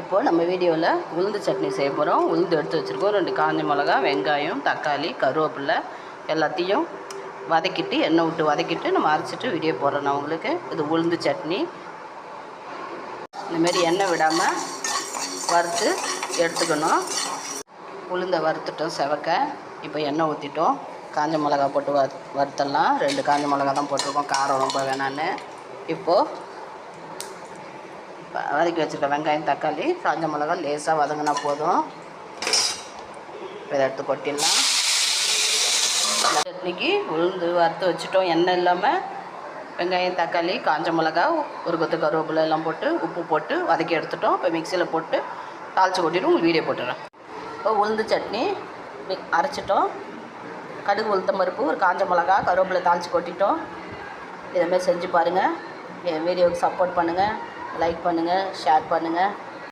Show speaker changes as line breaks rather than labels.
இப்போது நம்ம வீடியோவில் உளுந்து சட்னி செய்ய போகிறோம். உளுந்து எடுத்து வச்சுருக்கோம். 2 காஞ்ச மிளகா, வெங்காயம், தக்காளி, கருவேப்பிலை எல்லாத்தையும் வதக்கிட்டு எண்ணெய் விட்டு வதக்கிட்டு நம்ம அரைச்சிட்டு வீடியோ போடுறோம். நான் உங்களுக்கு இது உளுந்து சட்னி. இந்தமாரி எண்ணெய் விடாமல் வறுத்து எடுத்துக்கணும். உளுந்தை வறுத்துட்டோம் செவக்க. இப்போ எண்ணெய் ஊற்றிட்டோம். காஞ்ச மிளகா போட்டு வறுத்தலாம். 2 காஞ்ச மிளகா தான் போட்டிருக்கோம், காரம் ரொம்ப வேணான்னு. இப்போது வதக்கி வச்சுருக்க வெங்காயம், தக்காளி, காஞ்ச மிளகா லேசாக வதங்கினா போதும். இதை எடுத்து கொட்டிடலாம். சட்னிக்கு உளுந்து வறுத்து வச்சுட்டோம். எண்ணெய் இல்லாமல் வெங்காயம், தக்காளி, காஞ்ச மிளகா, ஒரு கொத்து கருவேப்பிலை எல்லாம் போட்டு உப்பு போட்டு வதக்கி எடுத்துட்டோம். இப்போ மிக்சியில் போட்டு தாளித்து கொட்டிட்டு உங்களுக்கு வீடியோ போட்டுறேன். இப்போ உளுந்து சட்னி அரைச்சிட்டோம். கடுகு, உளுத்தம் பருப்பு, ஒரு காஞ்ச மிளகா, கருவேப்பிலை தாளித்து கொட்டிட்டோம். இதேமாதிரி செஞ்சு பாருங்கள். என் வீடியோவுக்கு சப்போர்ட் பண்ணுங்கள், லைக் பண்ணுங்கள், ஷேர் பண்ணுங்கள்.